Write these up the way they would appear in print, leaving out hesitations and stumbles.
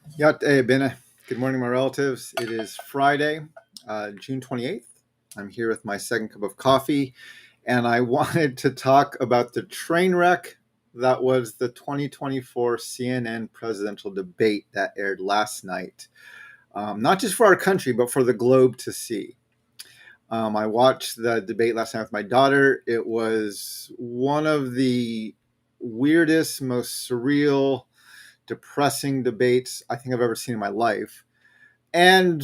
Yá'át'ééh. Good morning, my relatives. It is Friday, June 28th. I'm here with my second cup of coffee, and I wanted to talk about the train wreck that was the 2024 CNN presidential debate that aired last night. Not just for our country, but for the globe to see. I watched the debate last night with my daughter. It was one of the weirdest, most surreal, depressing debates I think I've ever seen in my life. And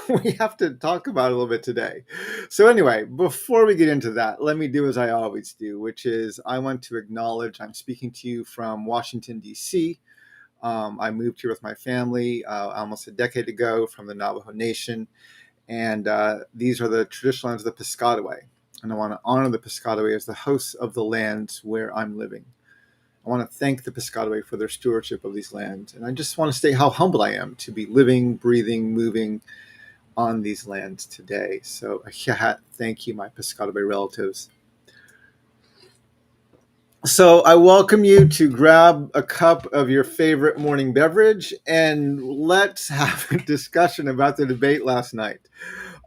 we have to talk about it a little bit today. So, anyway, before we get into that, let me do as I always do, which is I want to acknowledge I'm speaking to you from Washington, D.C. I moved here with my family almost a decade ago from the Navajo Nation. And these are the traditional lands of the Piscataway. And I want to honor the Piscataway as the hosts of the lands where I'm living. I want to thank the Piscataway for their stewardship of these lands. And I just want to state how humble I am to be living, breathing, moving on these lands today. So, thank you, my Piscataway relatives. So, I welcome you to grab a cup of your favorite morning beverage and let's have a discussion about the debate last night.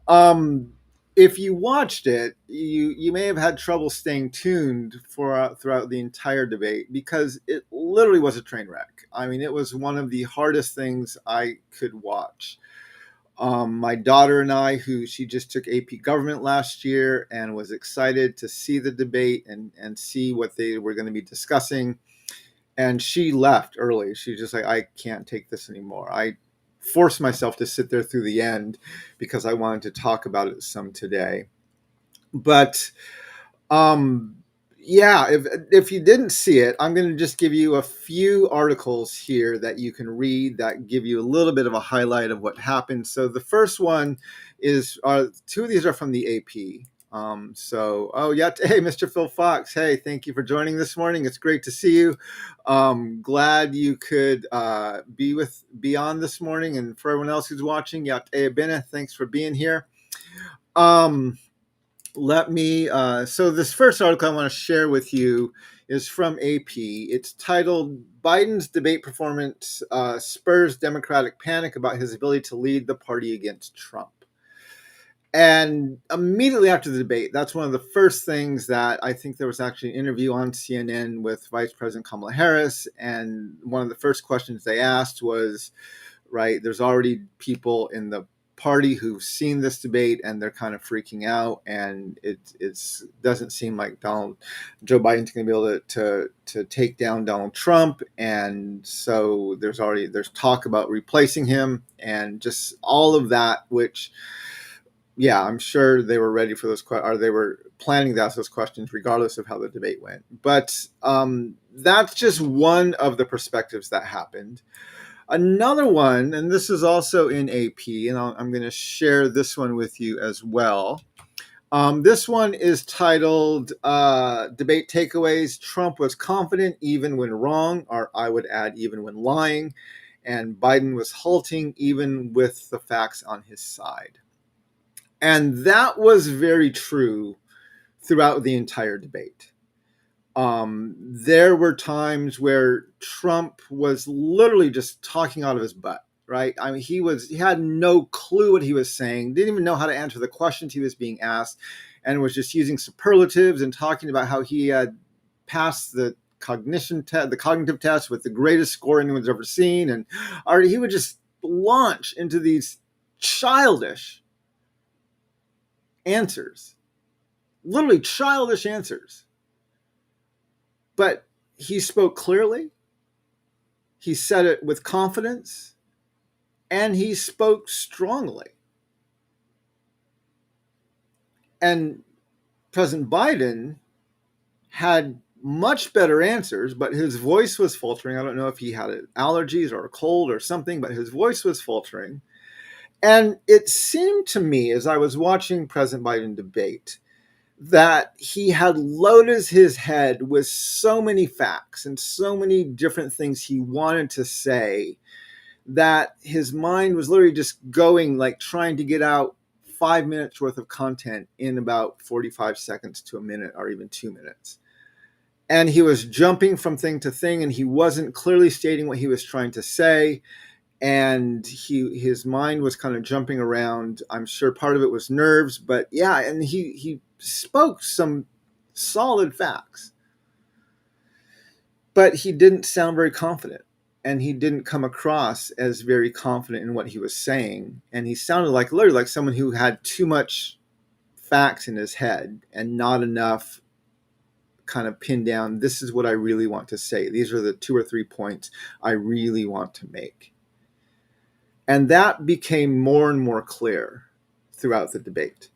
Um, if you watched it, you may have had trouble staying tuned for throughout the entire debate because it literally was a train wreck. I mean, it was one of the hardest things I could watch. My daughter and I, who she just took AP Government last year and was excited to see the debate and see what they were going to be discussing, and she left early. She was just like, I can't take this anymore. I forced myself to sit there through the end because I wanted to talk about it some today. But yeah, if you didn't see it, I'm going to just give you a few articles here that you can read that give you a little bit of a highlight of what happened. So the first one is two of these are from the AP. Hey, Mr. Phil Fox. Hey, thank you for joining this morning. It's great to see you. Glad you could be on this morning. And for everyone else who's watching, Yá'át'ééh, thanks for being here. So this first article I want to share with you is from AP. It's titled Biden's Debate Performance Spurs Democratic Panic About His Ability to Lead the Party Against Trump. And immediately after the debate, that's one of the first things that I think there was actually an interview on CNN with Vice President Kamala Harris. And one of the first questions they asked was, right, there's already people in the party who've seen this debate and they're kind of freaking out, and it doesn't seem like Joe Biden's going to be able to take down Donald Trump, and so there's talk about replacing him and just all of that, which yeah, I'm sure they were ready for those or they were planning to ask those questions regardless of how the debate went. But that's just one of the perspectives that happened. Another one, and this is also in AP, and I'm going to share this one with you as well. This one is titled Debate Takeaways. Trump was confident even when wrong, or I would add, even when lying, and Biden was halting even with the facts on his side. And that was very true throughout the entire debate. There were times where Trump was literally just talking out of his butt, right? I mean, he had no clue what he was saying, didn't even know how to answer the questions he was being asked, and was just using superlatives and talking about how he had passed the cognitive test with the greatest score anyone's ever seen. And he would just launch into these childish answers, literally childish answers. But he spoke clearly, he said it with confidence, and he spoke strongly. And President Biden had much better answers, but his voice was faltering. I don't know if he had allergies or a cold or something, but his voice was faltering. And it seemed to me, as I was watching President Biden debate, that he had loaded his head with so many facts and so many different things he wanted to say that his mind was literally just going, like trying to get out 5 minutes worth of content in about 45 seconds to a minute or even 2 minutes. And he was jumping from thing to thing, and he wasn't clearly stating what he was trying to say. and his mind was kind of jumping around. I'm sure part of it was nerves, but yeah, and he spoke some solid facts, but he didn't sound very confident, and he didn't come across as very confident in what he was saying, and he sounded like literally like someone who had too much facts in his head and not enough kind of pinned down. This is what I really want to say. These are the 2 or 3 points I really want to make. And that became more and more clear throughout the debate.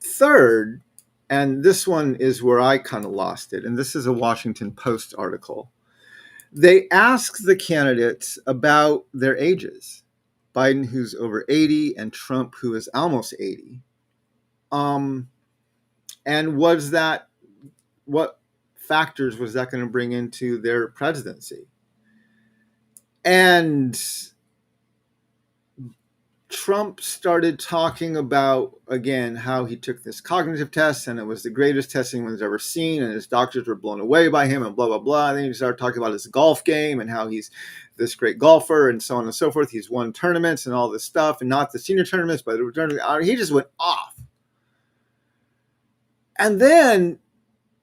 Third, and this one is where I kind of lost it, and this is a Washington Post article. They asked the candidates about their ages. Biden, who's over 80, and Trump, who is almost 80. And what factors was that going to bring into their presidency? And Trump started talking about, again, how he took this cognitive test and it was the greatest test anyone's ever seen, and his doctors were blown away by him and blah, blah, blah. And then he started talking about his golf game and how he's this great golfer and so on and so forth. He's won tournaments and all this stuff, and not the senior tournaments, but he just went off. And then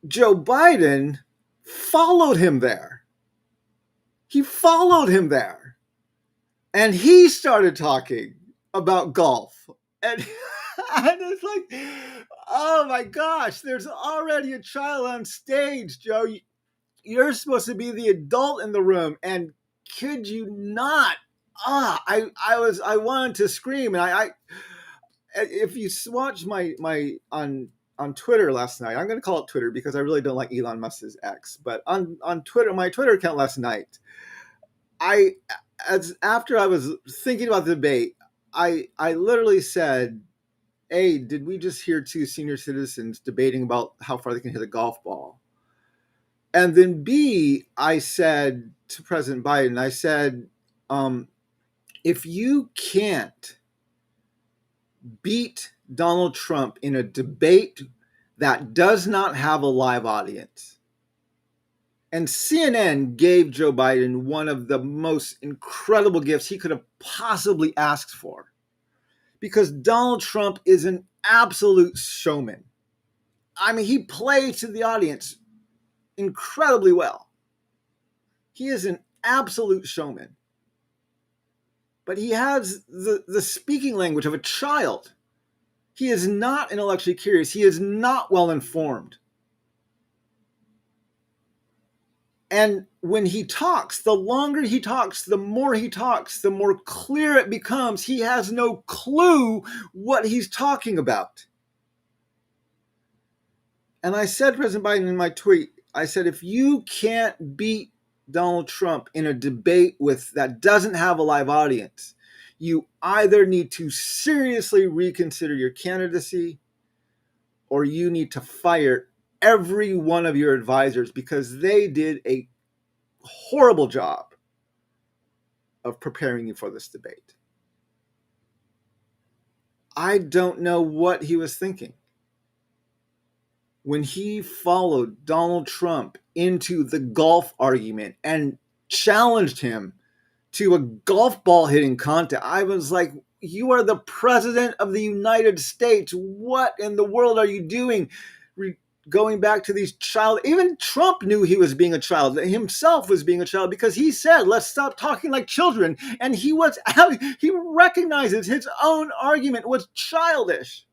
Joe Biden followed him there. He followed him there. And he started talking about golf. And, and it's like, oh my gosh, there's already a child on stage, Joe. You're supposed to be the adult in the room. And could you not? I wanted to scream. And I if you watch my on Twitter last night, I'm going to call it Twitter because I really don't like Elon Musk's X, but on Twitter, my Twitter account last night, after I was thinking about the debate, I literally said, A, did we just hear 2 senior citizens debating about how far they can hit a golf ball? And then B, I said to President Biden, I said, if you can't beat Donald Trump in a debate that does not have a live audience, and CNN gave Joe Biden one of the most incredible gifts he could have possibly asked for, because Donald Trump is an absolute showman. I mean, he plays to the audience incredibly well. He is an absolute showman. But he has the speaking language of a child. He is not intellectually curious. He is not well informed. And when he talks, the longer he talks, the more he talks, the more clear it becomes he has no clue what he's talking about. And I said, President Biden, in my tweet, I said, if you can't beat Donald Trump in a debate that doesn't have a live audience, you either need to seriously reconsider your candidacy, or you need to fire every one of your advisors, because they did a horrible job of preparing you for this debate. I don't know what he was thinking when he followed Donald Trump into the golf argument and challenged him to a golf ball hitting contest. I was like, you are the president of the United States. What in the world are you doing? Going back to these even Trump knew he was being a child, himself was being a child, because he said, let's stop talking like children. And he recognizes his own argument was childish.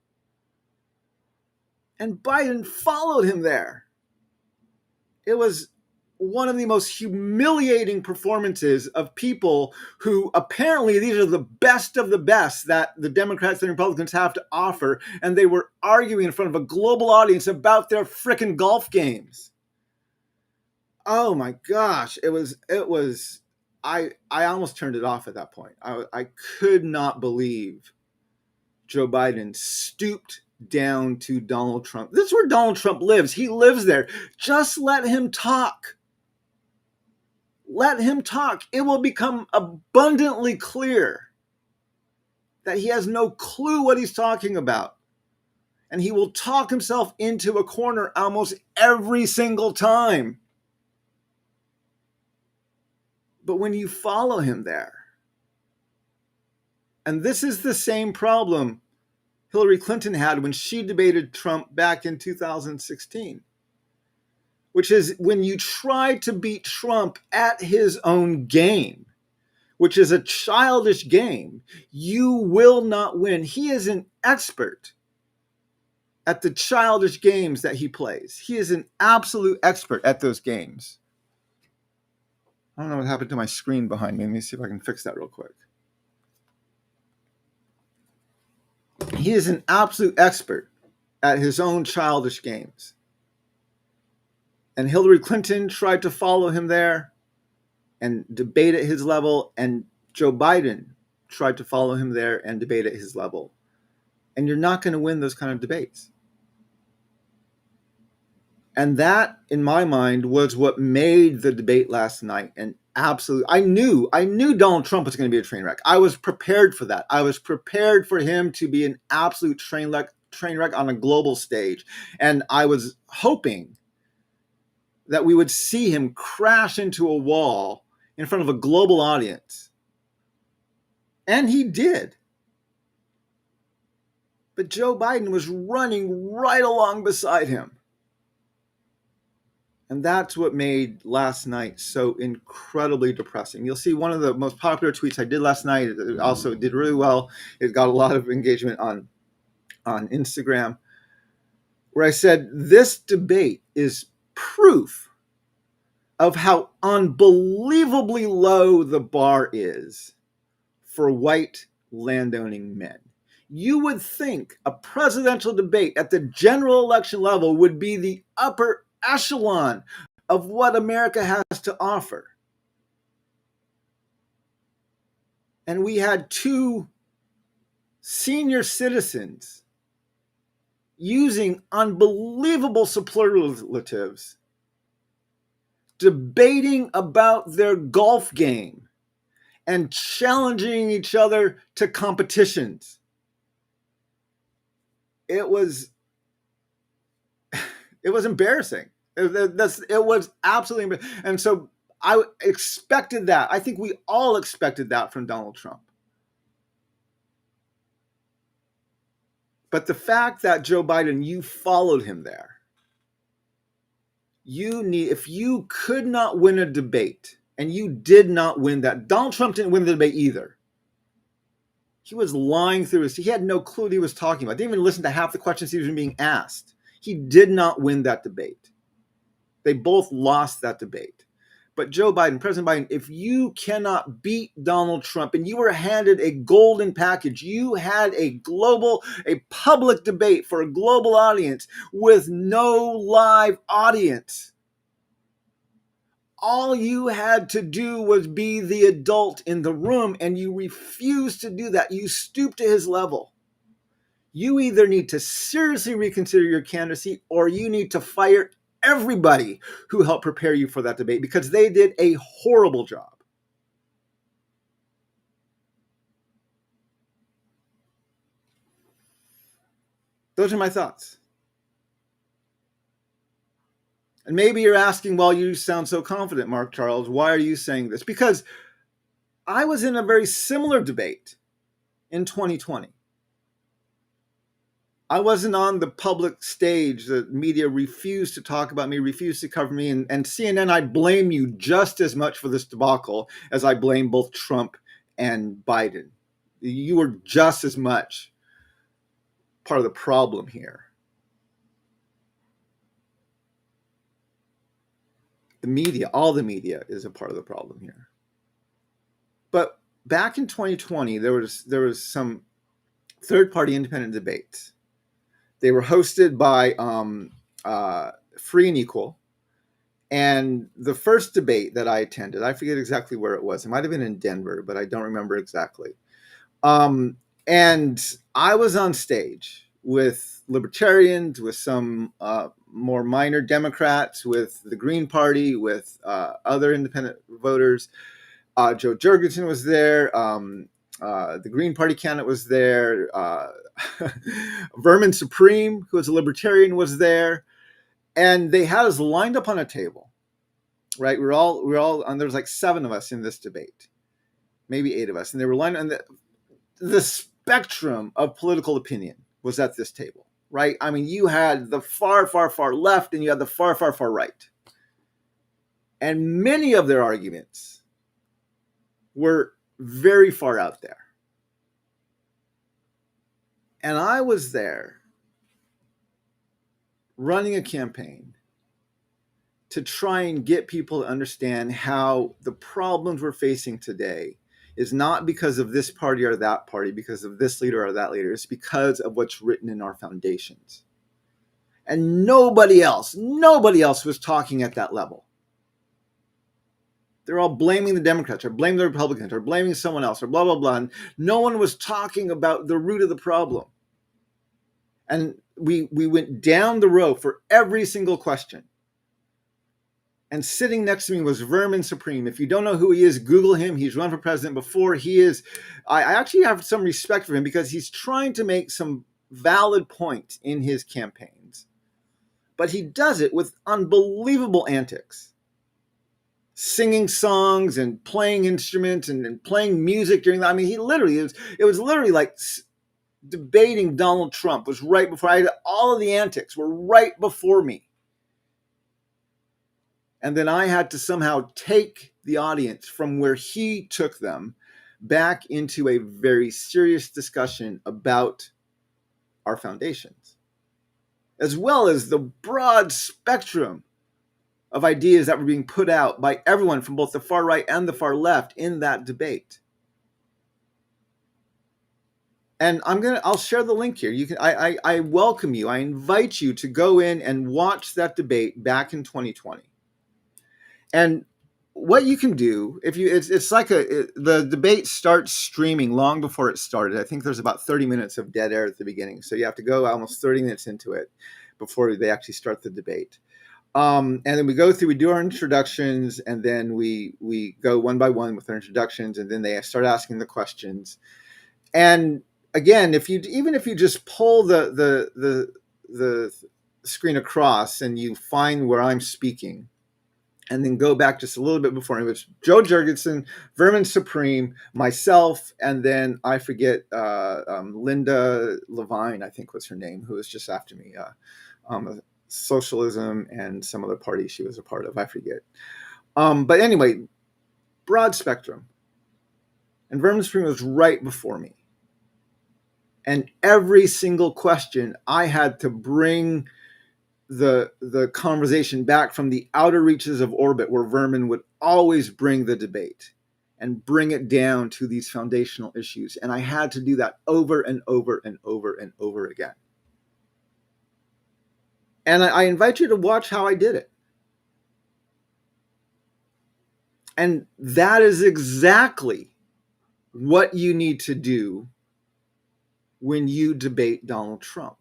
And Biden followed him there. It was one of the most humiliating performances of people who apparently these are the best of the best that the Democrats and Republicans have to offer, and they were arguing in front of a global audience about their frickin' golf games. Oh my gosh, I almost turned it off at that point. I could not believe Joe Biden stooped down to Donald Trump. This is where Donald Trump lives. He lives there. Just let him talk. Let him talk. It will become abundantly clear that he has no clue what he's talking about. And he will talk himself into a corner almost every single time. But when you follow him there, And this is the same problem Hillary Clinton had when she debated Trump back in 2016, which is when you try to beat Trump at his own game, which is a childish game, you will not win. He is an expert at the childish games that he plays. He is an absolute expert at those games. I don't know what happened to my screen behind me. Let me see if I can fix that real quick. He is an absolute expert at his own childish games. And Hillary Clinton tried to follow him there and debate at his level, and Joe Biden tried to follow him there and debate at his level. And you're not going to win those kind of debates. And that, in my mind, was what made the debate last night an absolute. I knew Donald Trump was going to be a train wreck. I was prepared for that. I was prepared for him to be an absolute train wreck on a global stage. And I was hoping that we would see him crash into a wall in front of a global audience. And he did. But Joe Biden was running right along beside him. And that's what made last night so incredibly depressing. You'll see one of the most popular tweets I did last night. It also did really well. It got a lot of engagement on Instagram, where I said, this debate is proof of how unbelievably low the bar is for white landowning men. You would think a presidential debate at the general election level would be the upper echelon of what America has to offer. And we had two senior citizens using unbelievable superlatives, debating about their golf game and challenging each other to competitions. It was embarrassing. It was absolutely embarrassing. And so I expected that. I think we all expected that from Donald Trump. But the fact that Joe Biden, you followed him there. If you could not win a debate, and you did not win that. Donald Trump didn't win the debate either. He was lying through he had no clue what he was talking about. Didn't even listen to half the questions he was being asked. He did not win that debate. They both lost that debate. But Joe Biden, President Biden, if you cannot beat Donald Trump and you were handed a golden package, you had a public debate for a global audience with no live audience. All you had to do was be the adult in the room, and you refused to do that. You stooped to his level. You either need to seriously reconsider your candidacy, or you need to fire everybody who helped prepare you for that debate, because they did a horrible job. Those are my thoughts. And maybe you're asking, well, you sound so confident, Mark Charles. Why are you saying this? Because I was in a very similar debate in 2020. I wasn't on the public stage. The media refused to talk about me, refused to cover me. And CNN, I blame you just as much for this debacle as I blame both Trump and Biden. You were just as much part of the problem here. The media, all the media is a part of the problem here. But back in 2020, there was some third-party independent debates. They were hosted by Free and Equal. And the first debate that I attended, I forget exactly where it was. It might have been in Denver, but I don't remember exactly. And I was on stage with libertarians, with some more minor Democrats, with the Green Party, with other independent voters. Joe Jurgensen was there. The Green Party candidate was there. Vermin Supreme, who was a libertarian, was there. And they had us lined up on a table, right? We're all, and there was like 7 of us in this debate, maybe 8 of us. And they were lined, and the spectrum of political opinion was at this table, right? I mean, you had the far, far, far left and you had the far, far, far right. And many of their arguments were very far out there. And I was there running a campaign to try and get people to understand how the problems we're facing today is not because of this party or that party, because of this leader or that leader. It's because of what's written in our foundations. And nobody else was talking at that level. They're all blaming the Democrats or blaming the Republicans or blaming someone else or blah, blah, blah. And no one was talking about the root of the problem. And we went down the row for every single question. And sitting next to me was Vermin Supreme. If you don't know who he is, Google him. He's run for president before. I actually have some respect for him because he's trying to make some valid points in his campaigns. But he does it with unbelievable antics. Singing songs and playing instruments and playing music during that. I mean, it was literally like debating Donald Trump was right before all of the antics were right before me. And then I had to somehow take the audience from where he took them back into a very serious discussion about our foundations, as well as the broad spectrum of ideas that were being put out by everyone from both the far right and the far left in that debate. And I'll share the link here. I welcome you. I invite you to go in and watch that debate back in 2020. And what you can do, it's like the debate starts streaming long before it started. I think there's about 30 minutes of dead air at the beginning. So you have to go almost 30 minutes into it before they actually start the debate. And then we do our introductions, and then we go one by one with our introductions, and then they start asking the questions. And again, if you just pull the screen across and you find where I'm speaking, and then go back just a little bit before, it was Joe Jurgensen, Vermin Supreme, myself, and then I forget Linda Levine, I think was her name, who was just after me. Socialism and some other party she was a part of, I forget. But anyway, broad spectrum. And Vermin Supreme was right before me. And every single question, I had to bring the conversation back from the outer reaches of orbit, where Vermin would always bring the debate and bring it down to these foundational issues. And I had to do that over and over and over and over again. And I invite you to watch how I did it. And that is exactly what you need to do when you debate Donald Trump.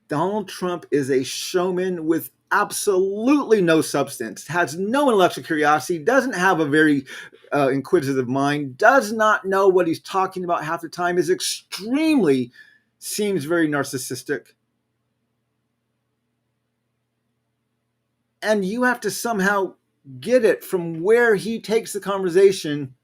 Donald Trump is a showman with absolutely no substance, has no intellectual curiosity, doesn't have a very inquisitive mind, does not know what he's talking about half the time, seems very narcissistic. And you have to somehow get it from where he takes the conversation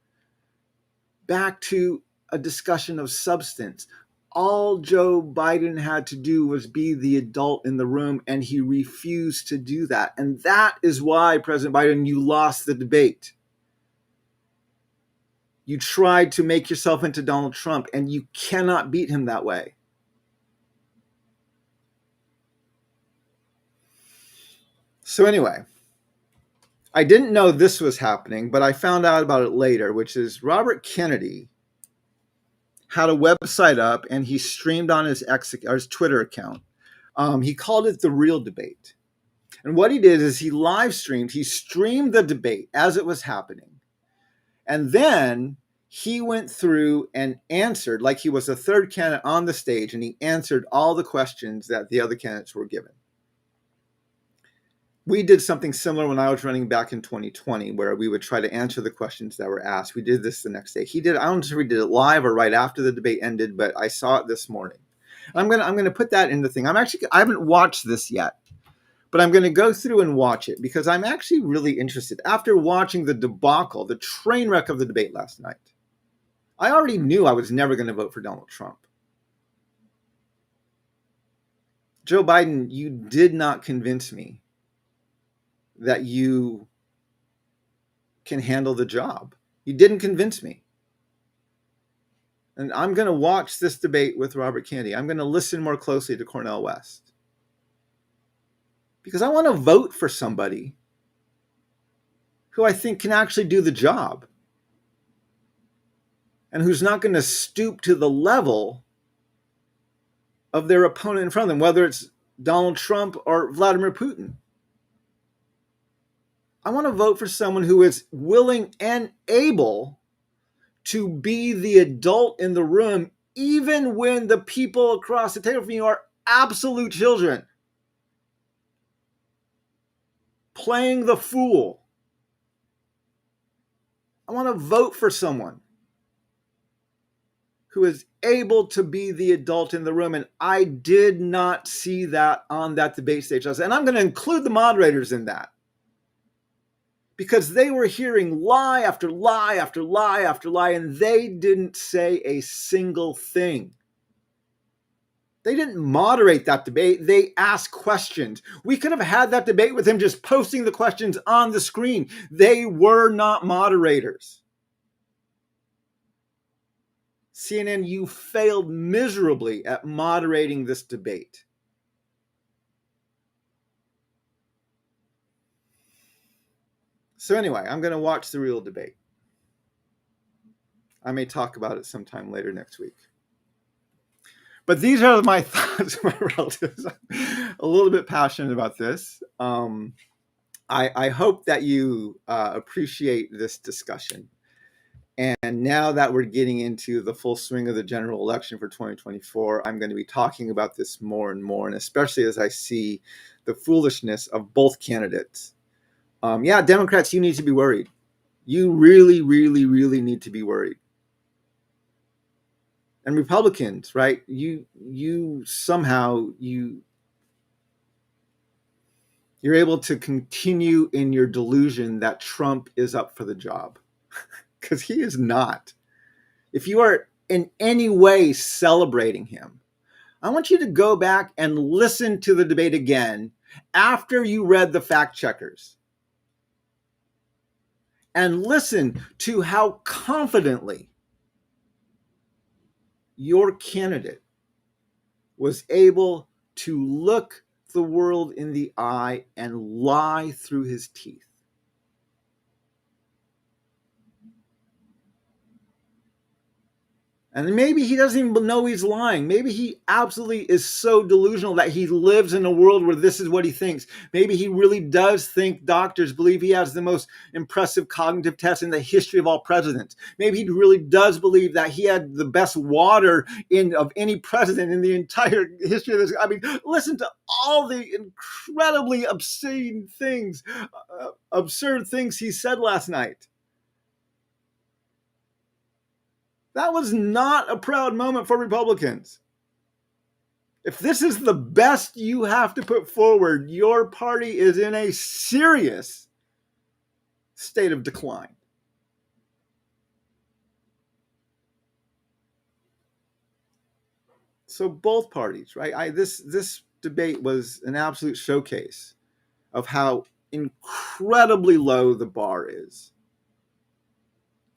back to a discussion of substance. All Joe Biden had to do was be the adult in the room, and he refused to do that. And that is why, President Biden, you lost the debate. You tried to make yourself into Donald Trump, and you cannot beat him that way. So anyway, I didn't know this was happening, but I found out about it later, which is Robert Kennedy had a website up, and he streamed on his Twitter account. He called it The Real Debate. And what he did is he streamed the debate as it was happening. And then he went through and answered, like he was a third candidate on the stage, and he answered all the questions that the other candidates were given. We did something similar when I was running back in 2020, where we would try to answer the questions that were asked. We did this the next day. I don't know if we did it live or right after the debate ended, but I saw it this morning. I'm gonna put that in the thing. I haven't watched this yet, but I'm gonna go through and watch it because I'm actually really interested. After watching the debacle, the train wreck of the debate last night, I already knew I was never going to vote for Donald Trump. Joe Biden, you did not convince me that you can handle the job. You didn't convince me. And I'm going to watch this debate with Robert Kennedy. I'm going to listen more closely to Cornel West. Because I want to vote for somebody who I think can actually do the job. And who's not going to stoop to the level of their opponent in front of them, whether it's Donald Trump or Vladimir Putin. I want to vote for someone who is willing and able to be the adult in the room, even when the people across the table from you are absolute children, playing the fool. I want to vote for someone who is able to be the adult in the room. And I did not see that on that debate stage. And I'm going to include the moderators in that, because they were hearing lie after lie after lie after lie, and they didn't say a single thing. They didn't moderate that debate. They asked questions. We could have had that debate with him just posting the questions on the screen. They were not moderators. CNN, you failed miserably at moderating this debate. So anyway, I'm going to watch the real debate. I may talk about it sometime later next week. But these are my thoughts, my relatives. I'm a little bit passionate about this. I hope that you appreciate this discussion. And now that we're getting into the full swing of the general election for 2024, I'm going to be talking about this more and more, and especially as I see the foolishness of both candidates. Democrats, you need to be worried. You really, really, really need to be worried. And Republicans, right? You're able to continue in your delusion that Trump is up for the job, because he is not. If you are in any way celebrating him, I want you to go back and listen to the debate again after you read the fact checkers, and listen to how confidently your candidate was able to look the world in the eye and lie through his teeth. And maybe he doesn't even know he's lying. Maybe he absolutely is so delusional that he lives in a world where this is what he thinks. Maybe he really does think doctors believe he has the most impressive cognitive test in the history of all presidents. Maybe he really does believe that he had the best water of any president in the entire history of this. I mean, listen to all the incredibly absurd things he said last night. That was not a proud moment for Republicans. If this is the best you have to put forward, your party is in a serious state of decline. So both parties, right? This debate was an absolute showcase of how incredibly low the bar is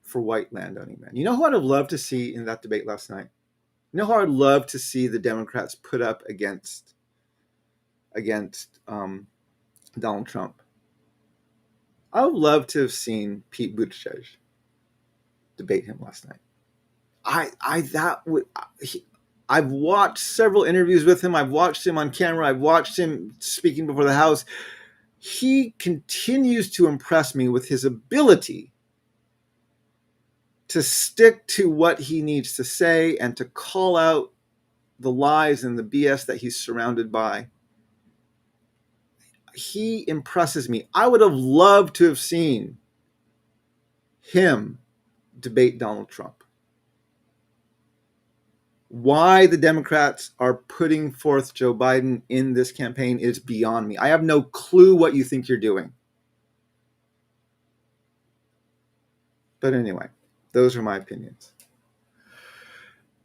for white landowning men. You know who I'd have loved to see in that debate last night? You know who I'd love to see the Democrats put up against Donald Trump? I would love to have seen Pete Buttigieg debate him last night. I've watched several interviews with him. I've watched him on camera. I've watched him speaking before the House. He continues to impress me with his ability to stick to what he needs to say and to call out the lies and the BS that he's surrounded by. He impresses me. I would have loved to have seen him debate Donald Trump. Why the Democrats are putting forth Joe Biden in this campaign is beyond me. I have no clue what you think you're doing. But anyway, those are my opinions.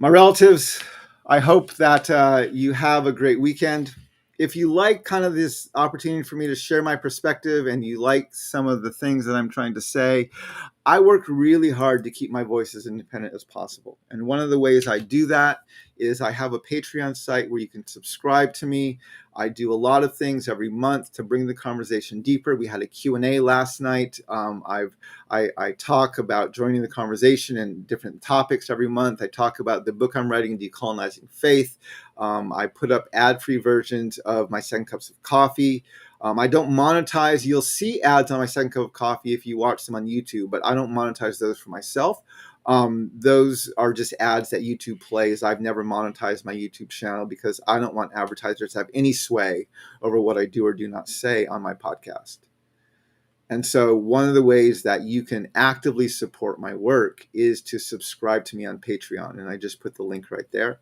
My relatives, I hope that you have a great weekend. If you like kind of this opportunity for me to share my perspective and you like some of the things that I'm trying to say, I work really hard to keep my voice as independent as possible. And one of the ways I do that is I have a Patreon site where you can subscribe to me. I do a lot of things every month to bring the conversation deeper. We had a Q&A last night. I talk about joining the conversation and different topics every month. I talk about the book I'm writing, Decolonizing Faith. I put up ad-free versions of my Second Cups of Coffee. I don't monetize. You'll see ads on my Second Cup of Coffee if you watch them on YouTube, but I don't monetize those for myself. Those are just ads that YouTube plays. I've never monetized my YouTube channel because I don't want advertisers to have any sway over what I do or do not say on my podcast. And so one of the ways that you can actively support my work is to subscribe to me on Patreon. And I just put the link right there.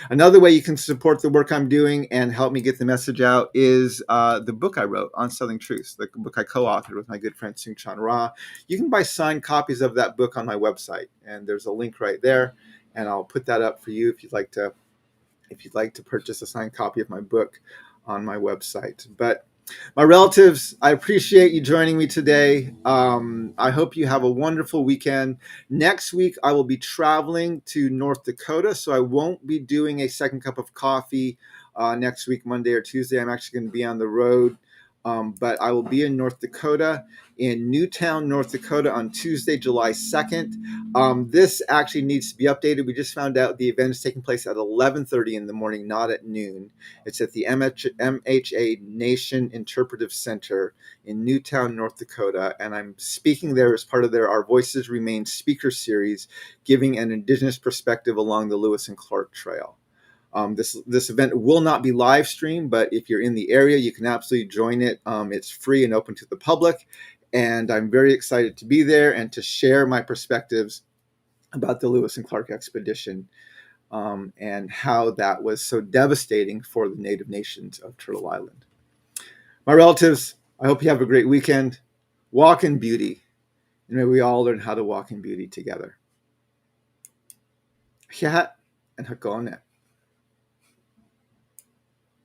Another way you can support the work I'm doing and help me get the message out is the book I wrote, Unsettling Truths, the book I co-authored with my good friend Soong-Chan Rah. You can buy signed copies of that book on my website, and there's a link right there, and I'll put that up for you if you'd like to purchase a signed copy of my book on my website. But my relatives, I appreciate you joining me today. I hope you have a wonderful weekend. Next week, I will be traveling to North Dakota, so I won't be doing a Second Cup of Coffee next week, Monday or Tuesday. I'm actually going to be on the road, but I will be in North Dakota, in Newtown, North Dakota on Tuesday, July 2nd. This actually needs to be updated. We just found out the event is taking place at 11:30 in the morning, not at noon. It's at the MHA Nation Interpretive Center in Newtown, North Dakota, and I'm speaking there as part of their Our Voices Remain speaker series, giving an Indigenous perspective along the Lewis and Clark Trail. This event will not be live streamed, but if you're in the area, you can absolutely join it. It's free and open to the public, and I'm very excited to be there and to share my perspectives about the Lewis and Clark expedition. And how that was so devastating for the Native nations of Turtle Island. My relatives, I hope you have a great weekend. Walk in beauty, and may we all learn how to walk in beauty together. Yá'át'ééh and Hakone.